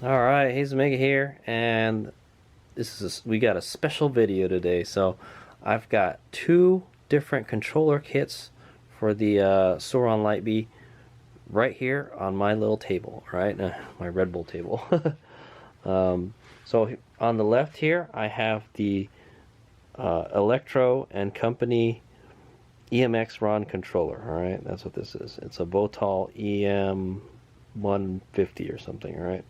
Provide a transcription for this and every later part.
All right, Hayes Mega here, and we got a special video today. So I've got two different controller kits for the Sauron Light Bee right here on my little table, right? My Red Bull table. So on the left here, I have the Electro Company EMXRon controller. All right, that's what this is. It's a Votal EM150 or something. All right.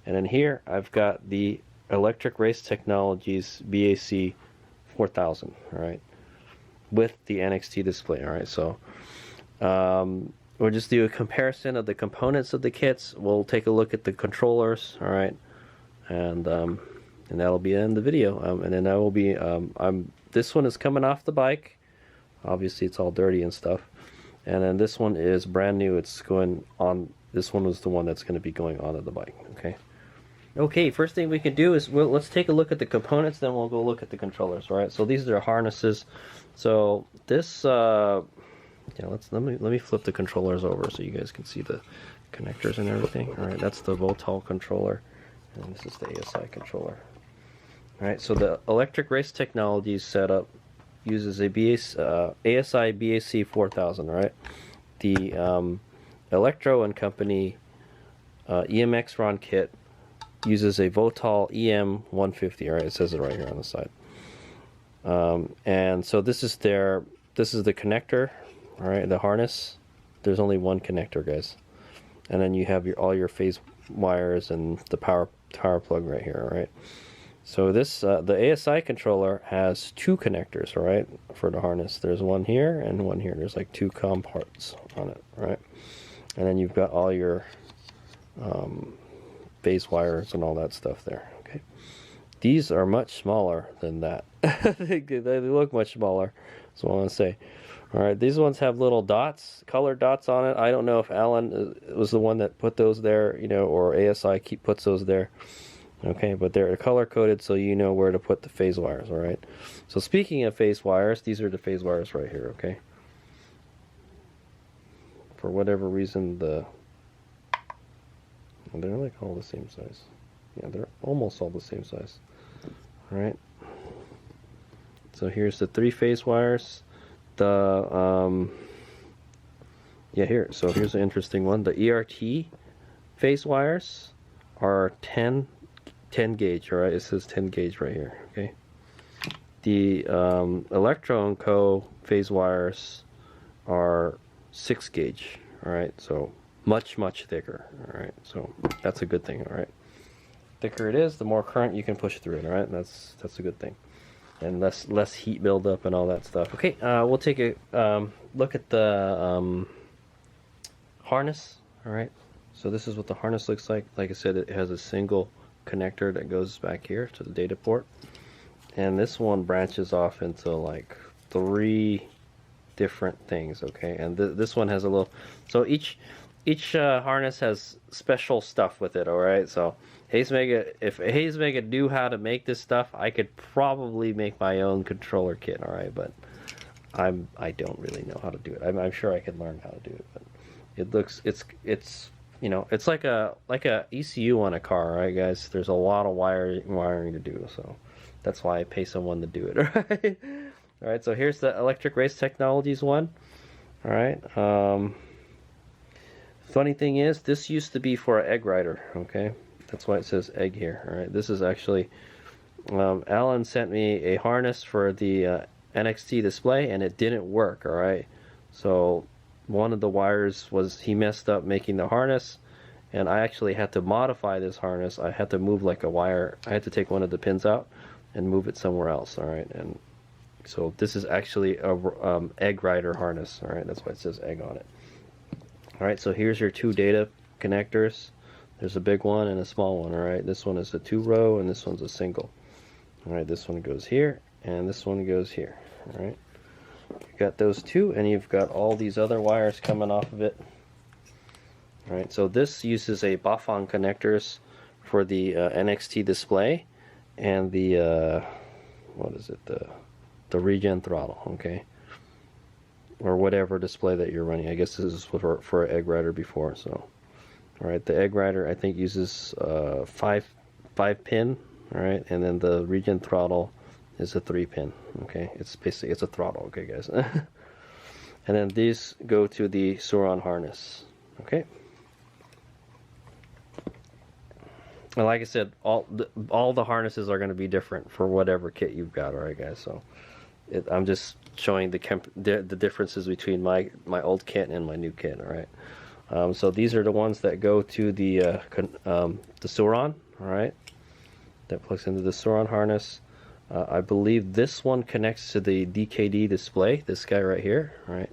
And then here I've got the Electric Race Technologies BAC4000, all right, with the NXT display, all right. So we'll just do a comparison of the components of the kits. We'll take a look at the controllers, all right, and that'll be in the video. And then I will be this one is coming off the bike. Obviously, it's all dirty and stuff. And then this one is brand new. It's going on. This one was the one that's going to be going onto the bike. Okay. Okay, first thing we can do is let's take a look at the components, then we'll go look at the controllers. All right, so these are harnesses. So this, yeah, let me flip the controllers over so you guys can see the connectors and everything. All right, that's the Votal controller, and this is the ASI controller. All right, so the Electric Race Technologies setup uses a ASI BAC4000. All right, the Electro Company EMXRon Kit uses a Votal EM150. All right, it says it right here on the side. And so this is the connector. All right, the harness. There's only one connector, guys. And then you have all your phase wires and the power plug right here. All right. So this the ASI controller has two connectors. All right, for the harness. There's one here and one here. There's like two COM parts on it. All right. And then you've got all your phase wires and all that stuff there. Okay, these are much smaller than that. They look much smaller. That's what I want to say. All right, these ones have little dots, colored dots on it. I don't know if Alan was the one that put those there, you know, or ASI puts those there. Okay, but they're color coded so you know where to put the phase wires. All right. So speaking of phase wires, these are the phase wires right here. Okay. For whatever reason, they're like all the same size. Yeah, they're almost all the same size. All right. So here's the three phase wires. Yeah, here. So here's an interesting one. The ERT phase wires are 10 gauge. All right. It says 10 gauge right here. Okay. The Electro & Co phase wires are 6 gauge. All right. So much thicker. All right, so that's a good thing. All right, thicker it is, the more current you can push through it. All right, that's a good thing, and less heat buildup and all that stuff. Okay, we'll take a look at the harness. All right, so this is what the harness looks like. Like I said, it has a single connector that goes back here to the data port, and this one branches off into like 3 different things. Okay, and this one has a little. So each harness has special stuff with it. All right, so if Hayes Mega knew how to make this stuff, I could probably make my own controller kit. All right, but I don't really know how to do it. I'm sure I could learn how to do it, but it's you know, it's like a ECU on a car, right, guys? There's a lot of wiring to do, so that's why I pay someone to do it. All right, all right. So here's the Electric Race Technologies one. All right. Funny thing is, this used to be for an egg rider. Okay, that's why it says egg here. All right, this is actually Alan sent me a harness for the NXT display, and it didn't work. All right, so one of the wires he messed up making the harness, and I actually had to modify this harness. I had to move like a wire. I had to take one of the pins out and move it somewhere else. All right, and so this is actually a egg rider harness. All right, that's why it says egg on it. All right, so here's your 2 data connectors. There's a big one and a small one. All right, this one is a 2-row and this one's a single. All right, this one goes here and this one goes here. All right, you got those 2, and you've got all these other wires coming off of it. All right, so this uses a BAFON connectors for the NXT display and the what is it, the regen throttle. Okay, or whatever display that you're running. I guess this is for an egg rider before. So All right, the egg rider I think uses 5 pin. All right, and then the regen throttle is a 3 pin. Okay, it's basically it's a throttle. Okay, guys. And then these go to the Suron harness. Okay. And like I said, all the harnesses are going to be different for whatever kit you've got. All right, guys. So I'm just showing the differences between my old kit and my new kit. All right. So these are the ones that go to the Suron. All right. That plugs into the Suron harness. I believe this one connects to the DKD display. This guy right here. All right.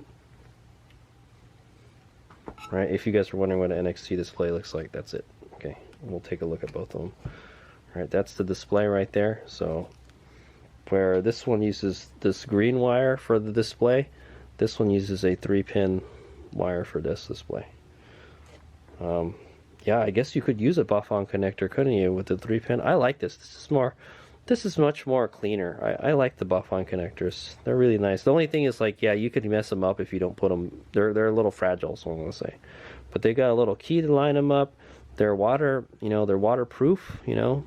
All right. If you guys are wondering what an NXT display looks like, that's it. Okay. We'll take a look at both of them. All right, that's the display right there. So where this one uses this green wire for the display, this one uses a 3-pin wire for this display. Yeah, I guess you could use a buff-on connector, couldn't you, with the 3-pin? I like this. This is much more cleaner. I like the buff-on connectors. They're really nice. The only thing is, like, yeah, you could mess them up if you don't put them. They're a little fragile, so I'm gonna say. But they got a little key to line them up. They're they're waterproof, yeah,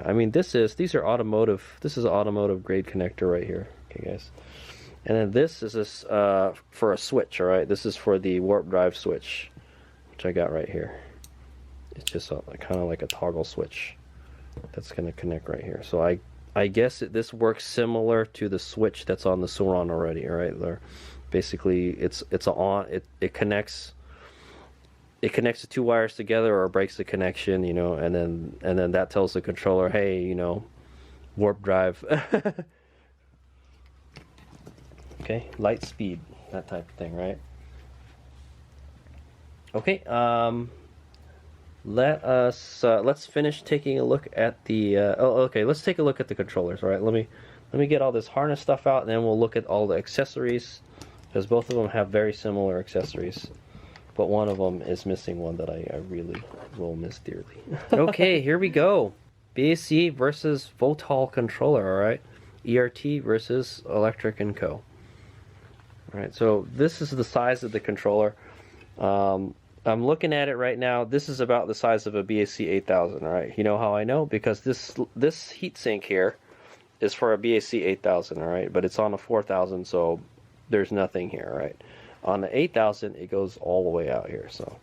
I mean, these are automotive. This is an automotive grade connector right here. Okay, guys. And then this is for a switch, all right? This is for the warp drive switch, which I got right here. It's just kind of like a toggle switch that's going to connect right here. So I guess this works similar to the switch that's on the Suron already, all right? Basically, it connects. It connects the two wires together or breaks the connection, and then that tells the controller, hey, warp drive. Okay, light speed, that type of thing, right? Okay, let's finish taking a look at the okay, let's take a look at the controllers. All right, let me get all this harness stuff out, and then we'll look at all the accessories, because both of them have very similar accessories. But one of them is missing one that I really will miss dearly. Okay, here we go. BAC versus Votal controller, alright? ERT versus Electric & Co. Alright, so this is the size of the controller. I'm looking at it right now. This is about the size of a BAC4000, alright? You know how I know? Because this heatsink here is for a BAC8000, alright? But it's on a 4000, so there's nothing here, alright? On the 8000, it goes all the way out here. So,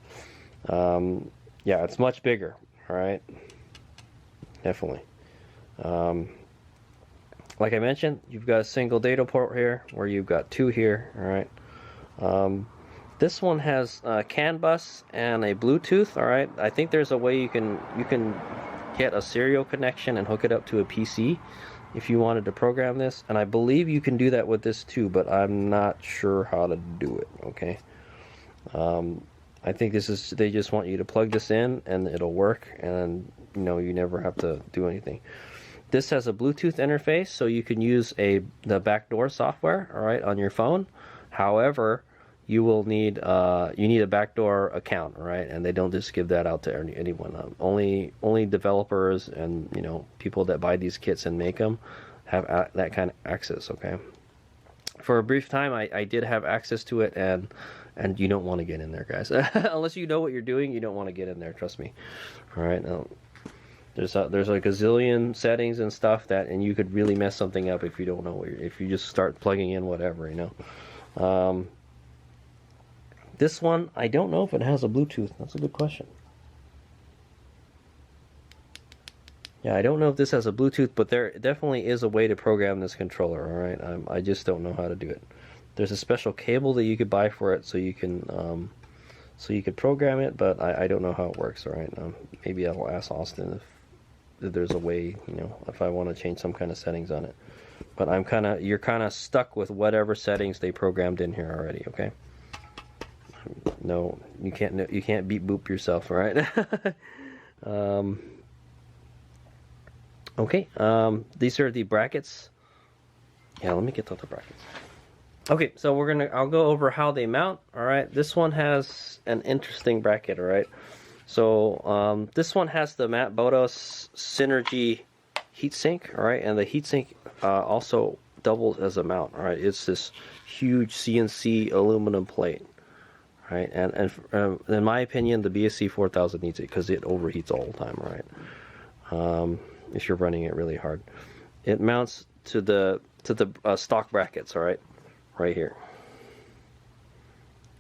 yeah, it's much bigger. All right, definitely. Like I mentioned, you've got a single data port here, where you've got two here. All right. This one has CAN bus and a Bluetooth. All right. I think there's a way you can get a serial connection and hook it up to a PC. If you wanted to program this, and I believe you can do that with this too, but I'm not sure how to do it. Okay, I think they just want you to plug this in and it'll work, and you never have to do anything. This has a Bluetooth interface, so you can use the backdoor software, all right, on your phone. However, you will need a backdoor account, right? And they don't just give that out to anyone. Only developers and people that buy these kits and make them have that kind of access. Okay. For a brief time, I did have access to it, and you don't want to get in there, guys. Unless you know what you're doing, you don't want to get in there. Trust me. All right. Now, there's like a gazillion settings and stuff and you could really mess something up if you don't know if you just start plugging in whatever. This one, I don't know if it has a Bluetooth. That's a good question. Yeah, I don't know if this has a Bluetooth, but there definitely is a way to program this controller, alright? I just don't know how to do it. There's a special cable that you could buy for it so you could program it, but I don't know how it works, alright? Maybe I'll ask Austin if there's a way, if I want to change some kind of settings on it. But you're kind of stuck with whatever settings they programmed in here already, okay? No, you can't beep boop yourself, all right? Okay, these are the brackets. Yeah, let me get to the brackets. Okay, so I'll go over how they mount. All right, this one has an interesting bracket. All right, so this one has the Matt Bodos Synergy heatsink. All right, and the heatsink also doubles as a mount. All right, it's this huge CNC aluminum plate. right? And in my opinion, the BAC4000 needs it because it overheats all the time, right? If you're running it really hard, it mounts to the stock brackets, all right, right here.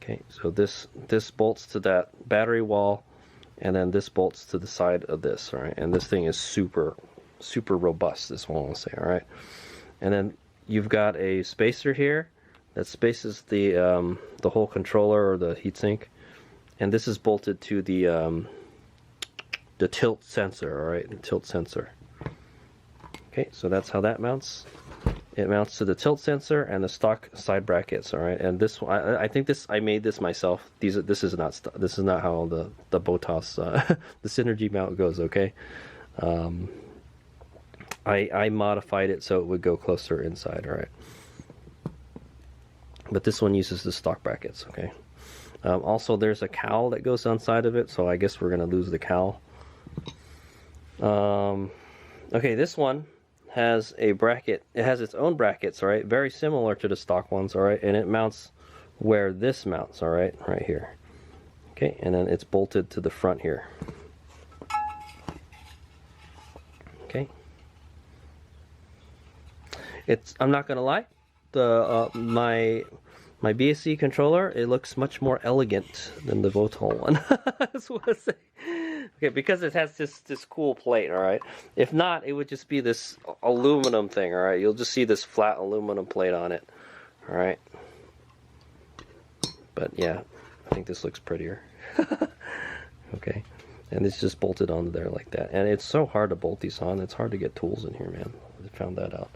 Okay, so this bolts to that battery wall, and then this bolts to the side of this, all right? And this thing is super robust, this one I'll say, all right? And then you've got a spacer here that spaces the whole controller or the heatsink, and this is bolted to the tilt sensor, all right? The tilt sensor. Okay, so that's how that mounts. It mounts to the tilt sensor and the stock side brackets, all right. And this one, I think I made this myself. This is not how the BOTAS the Synergy mount goes, okay. I modified it so it would go closer inside, all right. But this one uses the stock brackets, okay. Also, there's a cowl that goes inside of it, so I guess we're gonna lose the cowl. Okay, this one has a bracket. It has its own brackets, all right, very similar to the stock ones, all right, and it mounts where this mounts, all right, right here. Okay, and then it's bolted to the front here. Okay, I'm not gonna lie, the my BSC controller, it looks much more elegant than the Votal one. I just want to say. Okay, because it has this cool plate, all right? If not, it would just be this aluminum thing, all right? You'll just see this flat aluminum plate on it, all right? But yeah, I think this looks prettier. Okay, and it's just bolted onto there like that. And it's so hard to bolt these on. It's hard to get tools in here, man. I found that out.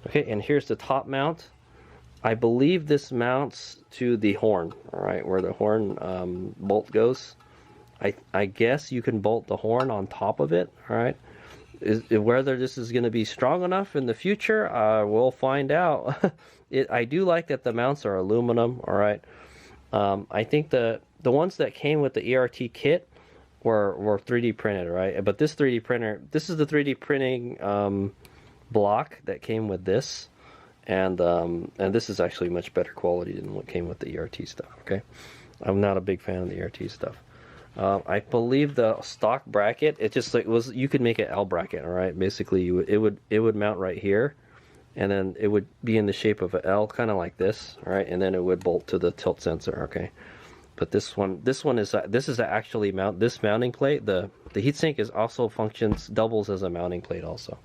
Okay, and here's the top mount. I believe this mounts to the horn, all right, where the horn bolt goes. I guess you can bolt the horn on top of it, all right? Whether this is going to be strong enough in the future, we'll find out. I do like that the mounts are aluminum, all right? I think the ones that came with the ERT kit were 3D printed, right? But this 3D printer, this is the 3D printing block that came with this, and this is actually much better quality than what came with the ERT stuff. Okay, I'm not a big fan of the ERT stuff. I believe the stock bracket, it just like was, you could make an L bracket, all right? Basically, it would mount right here, and then it would be in the shape of an L, kind of like this, all right? And then it would bolt to the tilt sensor, okay? But this one is actually this mounting plate. The heatsink is also doubles as a mounting plate also.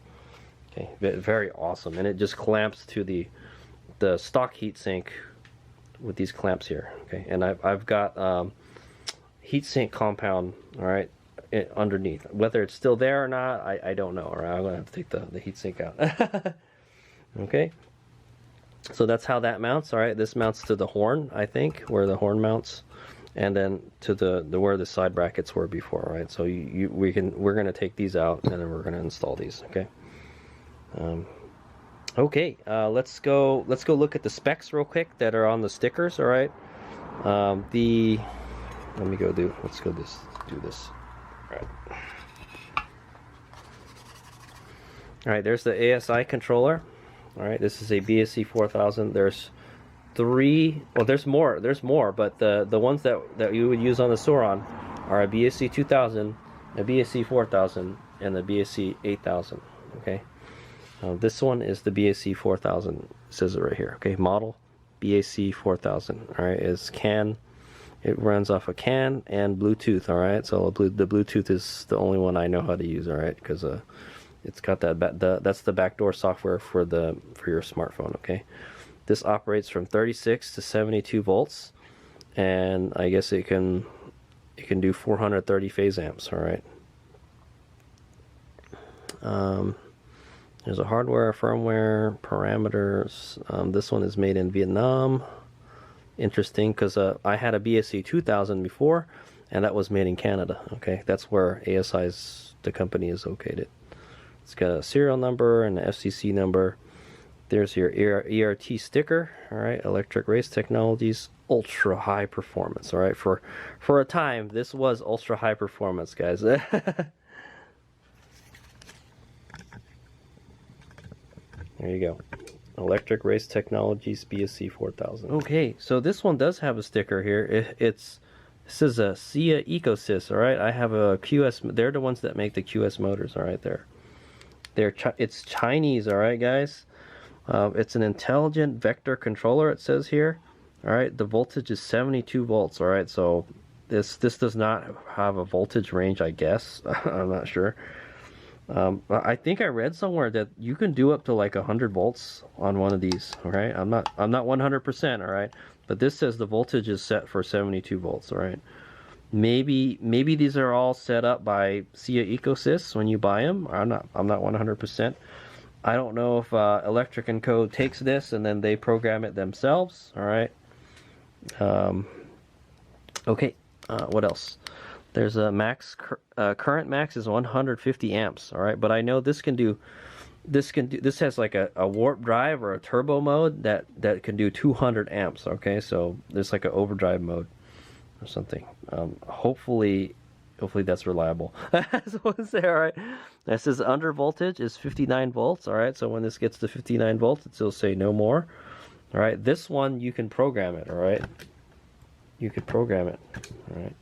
Okay, very awesome, and it just clamps to the stock heatsink with these clamps here. Okay, and I've got heatsink compound, all right, underneath. Whether it's still there or not, I don't know. All right, I'm gonna have to take the heatsink out. Okay, so that's how that mounts. All right, this mounts to the horn, I think, where the horn mounts, and then to the where the side brackets were before. All right, so we're gonna take these out, and then we're gonna install these. Okay. Okay, let's go look at the specs real quick that are on the stickers. All right, let's go do this. All right, there's the ASI controller. All right, this is a BAC4000. There's three, well, there's more, but the ones that you would use on the Sauron are a BAC2000, a BAC4000, and the BAC8000. Okay. This one is the BAC4000, says it right here, okay, model BAC4000, all right, is CAN, it runs off a CAN and Bluetooth, all right, so the Bluetooth is the only one I know how to use, all right, because it's got that's the backdoor software for your smartphone, okay. This operates from 36 to 72 volts, and I guess it can do 430 phase amps, all right. There's a hardware, firmware, parameters. This one is made in Vietnam. Interesting, because I had a BAC2000 before, and that was made in Canada. Okay, that's where the company is located. It's got a serial number and an FCC number. There's your ERT sticker. All right, Electric Race Technologies, ultra high performance. All right, for a time, this was ultra high performance, guys. There you go. Electric Race Technologies BAC4000. Okay, so this one does have a sticker here. This is a SIA EcoSys, all right? I have a QS. They're the ones that make the QS motors, all right? It's Chinese, all right, guys. It's an intelligent vector controller. It says here, all right. The voltage is 72 volts, all right. So this does not have a voltage range, I guess. I'm not sure. I think I read somewhere that you can do up to like 100 volts on one of these. All right, I'm not 100%. All right, but this says the voltage is set for 72 volts. All right, maybe these are all set up by SIA EcoSys when you buy them. I'm not 100%. I don't know if Electric & Co. takes this and then they program it themselves. All right. Okay. What else? There's a current max is 150 amps, all right, but I know this has like a warp drive or a turbo mode that can do 200 amps, okay? So there's like an overdrive mode or something. Hopefully that's reliable. That's what I say, all right. This says under voltage is 59 volts, all right? So when this gets to 59 volts, it'll say no more. All right, this one you can program it, all right? You could program it, all right?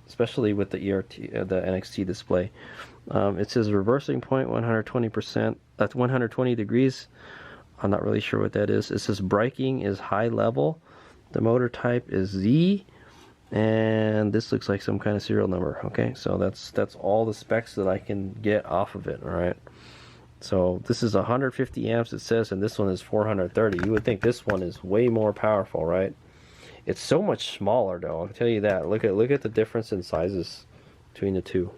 Especially with the the NXT display. It says reversing point 120%, that's 120 degrees. I'm not really sure what that is. It says braking is high level. The motor type is Z, and this looks like some kind of serial number. Okay, so that's all the specs that I can get off of it. All right. So this is 150 amps. It says, and this one is 430. You would think this one is way more powerful, right? It's so much smaller, though. I'll tell you that. Look at the difference in sizes between the two,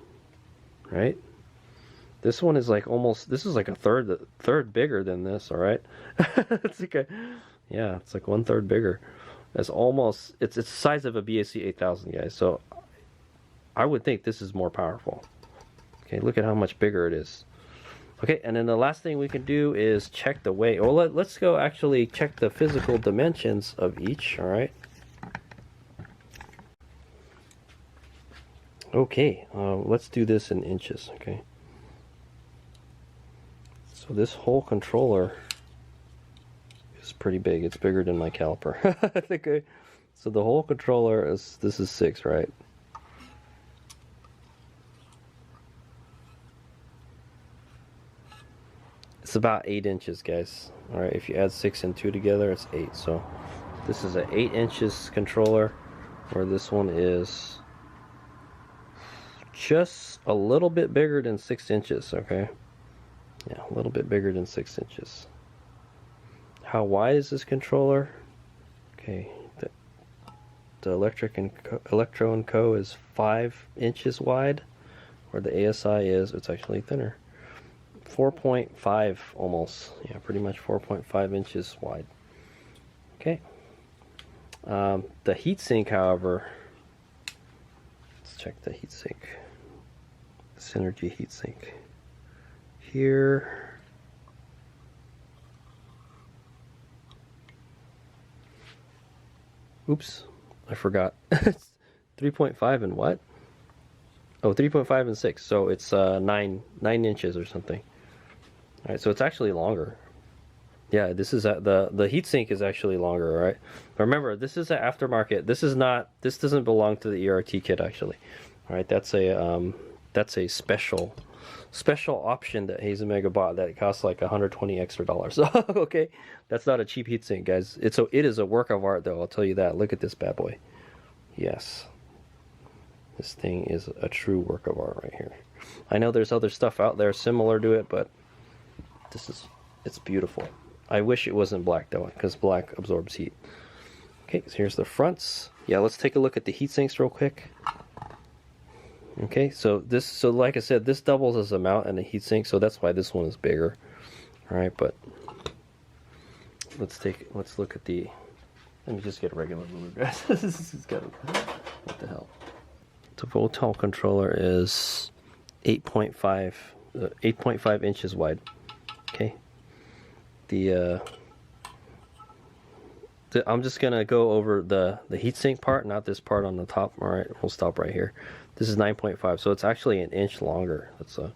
right? This one is like this is like a third bigger than this. All right, it's like it's like 1/3 bigger. It's the size of a BAC8000, guys. So I would think this is more powerful. Okay, look at how much bigger it is. Okay, and then the last thing we can do is check the weight. Well, let's go actually check the physical dimensions of each. All right. Okay, let's do this in inches, okay? So this whole controller is pretty big. It's bigger than my caliper. I think so the whole controller this is 6, right? It's about 8 inches, guys. All right, if you add 6 and 2 together, it's 8. So this is an 8 inches controller, where this one is just a little bit bigger than 6 inches, okay? Yeah, a little bit bigger than 6 inches. How wide is this controller? Okay, the Electro & Co. is 5 inches wide, where the ASI it's actually thinner. 4.5 almost. Yeah, pretty much 4.5 inches wide. Okay. The heatsink, however, let's check the heatsink. Synergy heatsink here. Oops, I forgot. 3.5 and what? Oh, 3.5 and 6. So it's 9 inches or something. All right, so it's actually longer. Yeah, this is the heatsink is actually longer. All right. Remember, this is an aftermarket. This doesn't belong to the ERT kit actually. All right, that's a special option that Hazen bought that costs like $120 extra. Okay, that's not a cheap heatsink, guys. It is a work of art, though. I'll tell you that. Look at this bad boy. Yes, this thing is a true work of art right here. I know there's other stuff out there similar to it, but it's beautiful. I wish it wasn't black though, because black absorbs heat. Okay, so here's the fronts. Yeah, let's take a look at the heat sinks real quick. Okay, so like I said, this doubles as a mount and a heat sink, so that's why this one is bigger. All right, but let's look at the. Let me just get a regular ruler, guys. This is good. What the hell? The Votel controller is 8.5 inches wide. Okay. I'm just gonna go over the heatsink part, not this part on the top. All right, we'll stop right here. This is 9.5, so it's actually an inch longer. That's a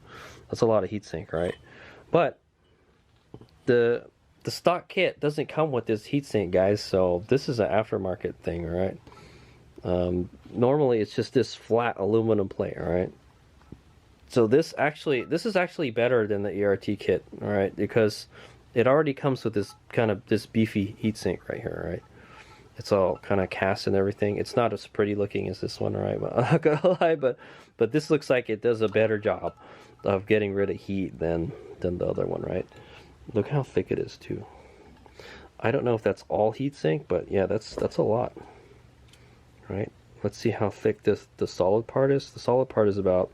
lot of heatsink, right? But the stock kit doesn't come with this heatsink, guys, so this is an aftermarket thing, all right? Normally it's just this flat aluminum plate, all right? So this is actually better than the ERT kit, all right? Because it already comes with this beefy heatsink right here, right? It's all kind of cast and everything. It's not as pretty looking as this one, all right? But I'm not gonna lie, but this looks like it does a better job of getting rid of heat than the other one, right? Look how thick it is too. I don't know if that's all heatsink, but yeah, that's a lot. Right? Let's see how thick the solid part is. The solid part is about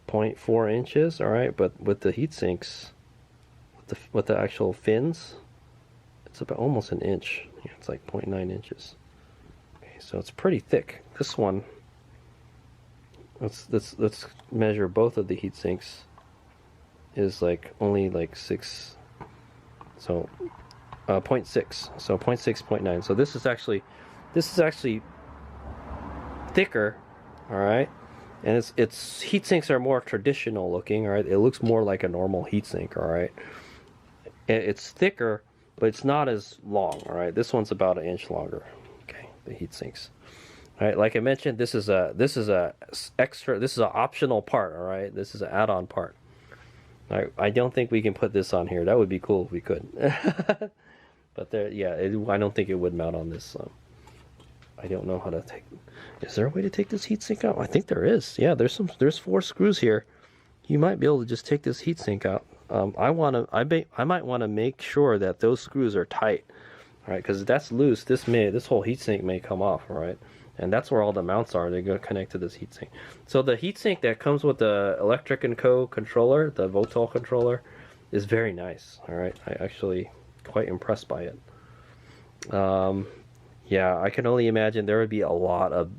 0.4 inches, all right, but with the heat sinks, with the actual fins, it's about almost an inch. Yeah, it's like 0.9 inches. Okay, so it's pretty thick. This one, let's measure both of the heat sinks. Is like only like 6, so 0.6, so 0.6, 0.9. So this is actually thicker, all right. And its heat sinks are more traditional looking, all right. It looks more like a normal heat sink, all right. It's thicker, but it's not as long, all right. This one's about an inch longer. Okay, the heat sinks. All right, like I mentioned, this is a optional part, all right. This is an add-on part. All right, I don't think we can put this on here. That would be cool if we could. But there, yeah, I don't think it would mount on this. I don't know how to take. Is there a way to take this heatsink out? I think there is. Yeah, there's 4 screws here. You might be able to just take this heatsink out. I might want to make sure that those screws are tight. All right, because if that's loose, this whole heatsink may come off. All right, and that's where all the mounts are. They're going to connect to this heatsink. So the heatsink that comes with the Electric & Co controller, the Votal controller, is very nice. All right, I actually quite impressed by it. Yeah, I can only imagine there would be a lot of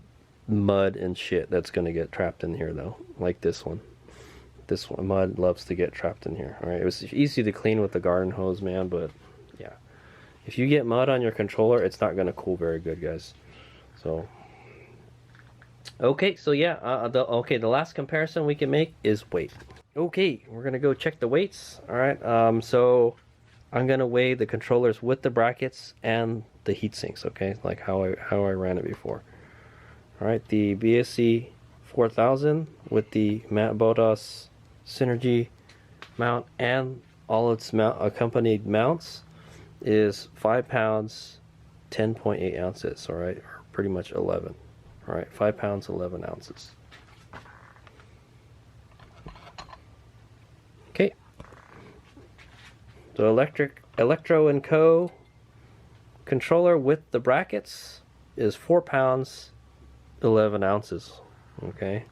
mud and shit that's going to get trapped in here, though, like this one. This one, mud loves to get trapped in here. All right, it was easy to clean with the garden hose, man, but yeah, if you get mud on your controller, it's not going to cool very good, guys. So okay, so yeah, the last comparison we can make is weight. Okay, we're gonna go check the weights. All right, so I'm gonna weigh the controllers with the brackets and the heat sinks. Okay, like how I ran it before. All right, the BAC4000 with the Matt Bodas Synergy mount and all its accompanied mounts is 5 pounds, 10.8 ounces. All right, or pretty much 11. All right, 5 pounds, 11 ounces. Okay. So Electro & Co controller with the brackets is 4 pounds, 11 ounces. Okay.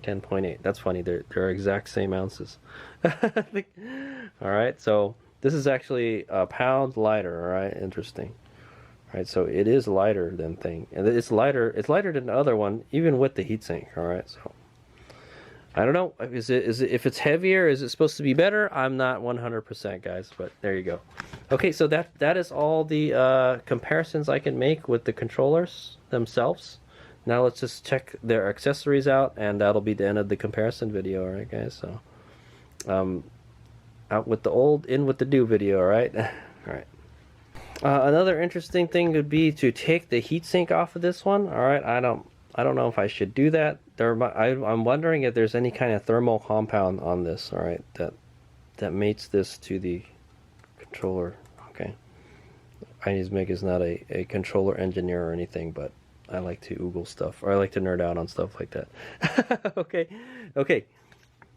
10.8. That's funny. They're exact same ounces. All right. So this is actually a pound lighter. All right. Interesting. All right. So it is lighter than thing, and it's lighter. It's lighter than the other one, even with the heatsink. All right. So I don't know. Is it if it's heavier? Is it supposed to be better? I'm not 100%, guys. But there you go. Okay. So that is all the comparisons I can make with the controllers themselves. Now let's just check their accessories out, and that'll be the end of the comparison video, all right, guys? So, out with the old, in with the new video, all right? All right. Another interesting thing would be to take the heatsink off of this one, all right? I don't know if I should do that. I'm wondering if there's any kind of thermal compound on this, all right, that mates this to the controller. Okay. Meg is not a controller engineer or anything, but I like to oogle stuff, or I like to nerd out on stuff like that. Okay.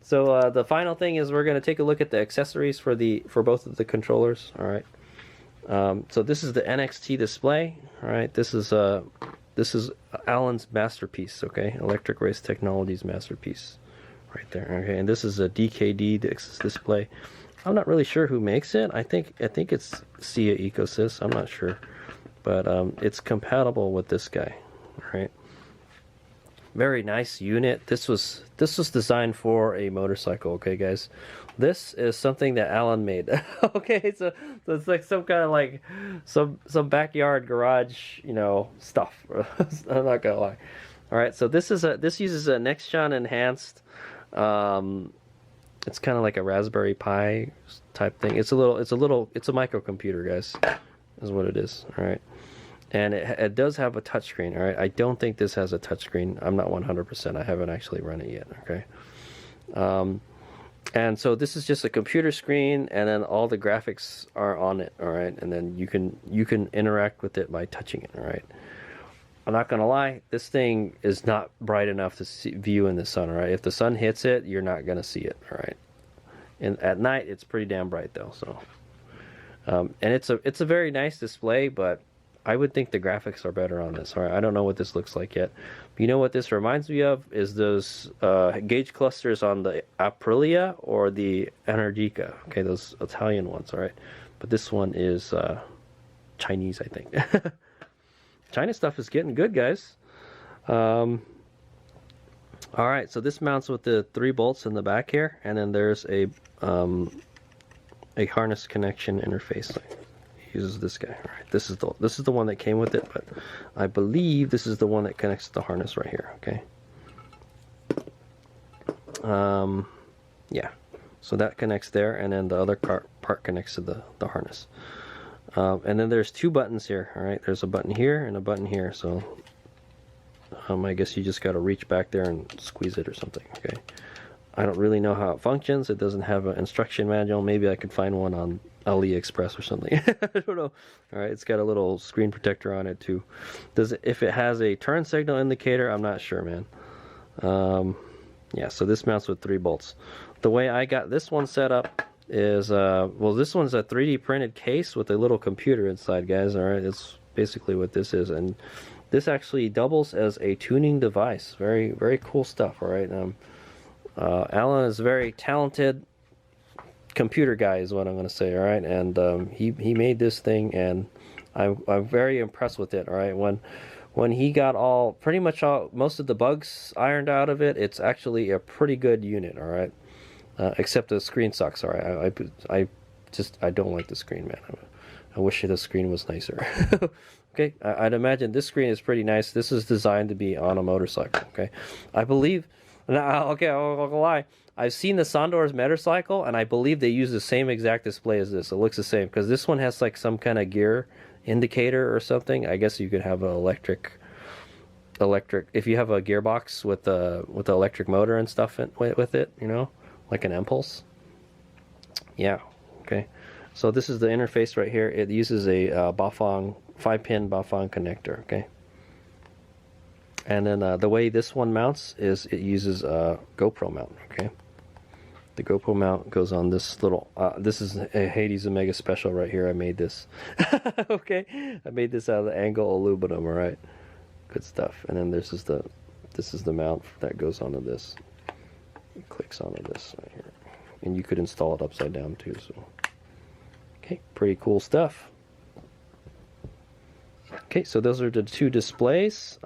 So the final thing is we're going to take a look at the accessories for both of the controllers. All right. So this is the NXT display. All right. This is Alan's masterpiece. Okay, Electric Race Technologies masterpiece, right there. Okay, and this is a DKD display. I'm not really sure who makes it. I think it's SIA Ecosys. I'm not sure. But it's compatible with this guy, right? Very nice unit. This was designed for a motorcycle. Okay, guys, this is something that Alan made. Okay, so it's like some kind of like some backyard garage, stuff. I'm not gonna lie. All right, so this uses a Nextron enhanced It's kind of like a Raspberry Pi type thing. It's a microcomputer, guys, is what it is. All right. And it does have a touchscreen. All right. I don't think this has a touchscreen. I'm not 100%. I haven't actually run it yet. Okay. And so this is just a computer screen, and then all the graphics are on it. All right. And then you can interact with it by touching it. All right. I'm not gonna lie, this thing is not bright enough to view in the sun. All right. If the sun hits it, you're not gonna see it. All right. And at night, it's pretty damn bright though. So, and it's a very nice display, but I would think the graphics are better on this. All right, I don't know what this looks like yet. But you know what this reminds me of is those gauge clusters on the Aprilia or the Energica. Okay, those Italian ones. All right, but this one is Chinese, I think. China stuff is getting good, guys. All right, so this mounts with the 3 bolts in the back here, and then there's a harness connection interface. Uses this guy. All right, this is the one that came with it, but I believe this is the one that connects to the harness right here. Okay. Yeah. So that connects there, and then the other part connects to the harness. And then there's 2 buttons here. All right. There's a button here and a button here. So I guess you just got to reach back there and squeeze it or something. Okay. I don't really know how it functions. It doesn't have an instruction manual. Maybe I could find one on AliExpress or something. I don't know. All right, it's got a little screen protector on it too. If it has a turn signal indicator, I'm not sure, man. Yeah, so this mounts with 3 bolts. The way I got this one set up is, well, this one's a 3D printed case with a little computer inside, guys. All right, it's basically what this is, and this actually doubles as a tuning device. Very, very cool stuff. All right. Alan is a very talented computer guy, is what I'm going to say. All right, and he made this thing, and I'm very impressed with it. All right, when he got most of the bugs ironed out of it, it's actually a pretty good unit. All right, except the screen sucks. All right, I don't like the screen, man. I wish the screen was nicer. Okay, I'd imagine this screen is pretty nice. This is designed to be on a motorcycle. Okay, I believe. Okay, I'll lie. I've seen the Sondor's motorcycle, and I believe they use the same exact display as this. It looks the same, because this one has like some kind of gear indicator or something. I guess you could have an electric. If you have a gearbox with the electric motor and stuff with it, you know, like an impulse. Yeah. Okay. So this is the interface right here. It uses a Bafang 5-pin Bafang connector. Okay. And then the way this one mounts is it uses a GoPro mount. Okay. The GoPro mount goes on this little. This is a Hades Omega Special right here. I made this. Okay, I made this out of the angle aluminum. All right, good stuff. And then this is the mount that goes onto this. It clicks onto this right here, and you could install it upside down too. So, okay, pretty cool stuff. Okay, so those are the 2 displays.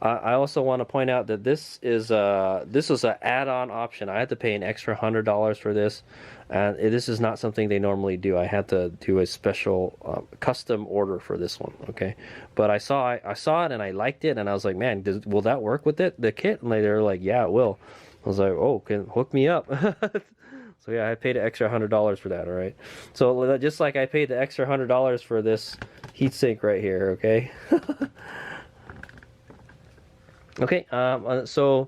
I also want to point out that this was an add-on option. I had to pay an extra $100 for this, and this is not something they normally do. I had to do a special custom order for this one. Okay, but I saw it and I liked it, and I was like, man, will that work with the kit? And they were like, yeah, it will. I was like, oh, hook me up. So yeah, I paid an extra $100 for that. All right, so just like I paid the extra $100 for this heatsink right here. Okay. Okay, so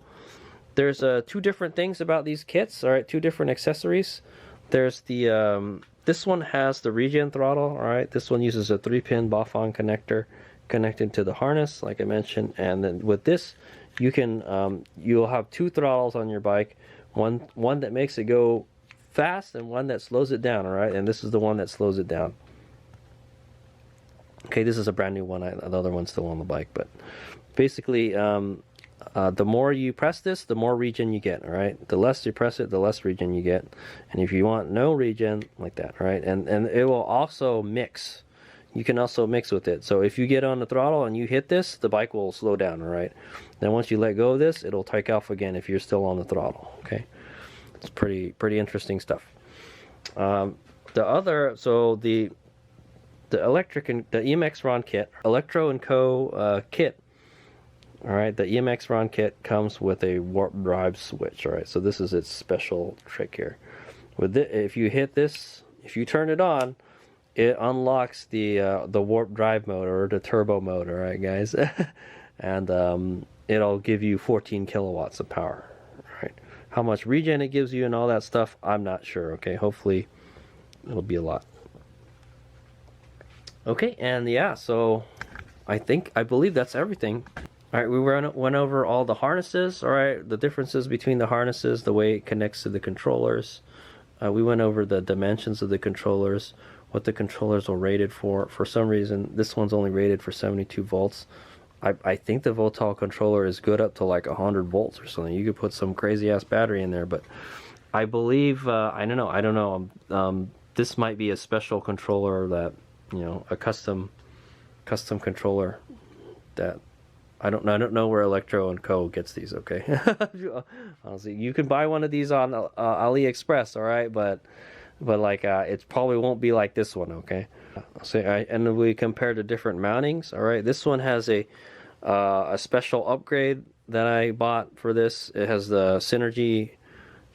there's 2 different things about these kits. All right, 2 different accessories. There's the this one has the regen throttle. All right, this one uses a 3-pin Bafang connector connected to the harness, like I mentioned. And then with this, you can you'll have 2 throttles on your bike. One that makes it go fast, and one that slows it down. All right, and this is the one that slows it down. Okay, this is a brand new one. The other one's still on the bike, but basically, the more you press this, the more regen you get. All right, the less you press it, the less regen you get. And if you want no regen, like that, all right, and it will also mix. You can also mix with it. So if you get on the throttle and you hit this, the bike will slow down. All right. Then once you let go of this, it'll take off again if you're still on the throttle. Okay, it's pretty interesting stuff. The EMXRon Kit, Electro & Co. Kit, Alright, the EMXRon Kit comes with a warp drive switch. Alright, so this is its special trick here. With it, if you hit this, if you turn it on, it unlocks the warp drive mode, or the turbo mode, alright guys? And it'll give you 14 kilowatts of power. Alright, how much regen it gives you and all that stuff, I'm not sure, okay? Hopefully it'll be a lot. Okay, and yeah, so I believe that's everything. Alright, we went over all the harnesses, alright, the differences between the harnesses, the way it connects to the controllers. We went over the dimensions of the controllers, what the controllers were rated for. For some reason, this one's only rated for 72 volts. I think the Votal controller is good up to like 100 volts or something. You could put some crazy ass battery in there, but I believe, I don't know. This might be a special controller that, you know, a custom controller that I don't know where Electro & Co. gets these, okay? Honestly, you can buy one of these on AliExpress, alright? But like, it probably won't be like this one, okay? So, and we compare the different mountings, alright? This one has a special upgrade that I bought for this. It has the Synergy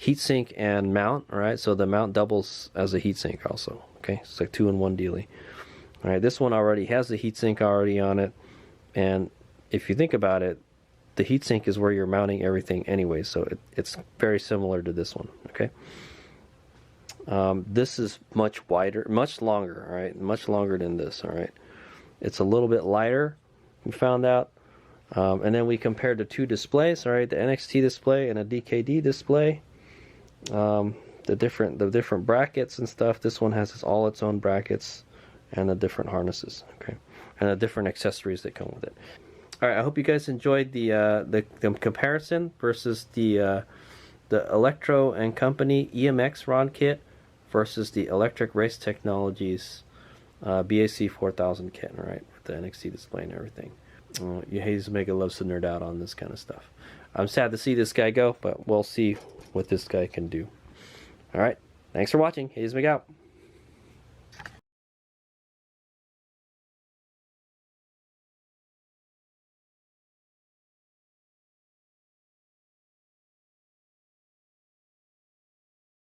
heatsink and mount, alright? So the mount doubles as a heatsink also, okay? It's like 2-in-1 dealy. Alright, this one already has the heatsink already on it, and if you think about it, the heatsink is where you're mounting everything anyway, so it's very similar to this one, okay? This is much wider, much longer, all right? Much longer than this, all right? It's a little bit lighter, we found out. And then we compared the two displays, all right? The NXT display and a DKD display. The different brackets and stuff. This one has all its own brackets and the different harnesses, okay? And the different accessories that come with it. Alright, I hope you guys enjoyed the comparison versus the Electro Company EMXRon Kit versus the Electric Race Technologies BAC4000 kit, alright, with the NXT display and everything. Hayes Mega loves to nerd out on this kind of stuff. I'm sad to see this guy go, but we'll see what this guy can do. Alright, thanks for watching. Hayes Mega out.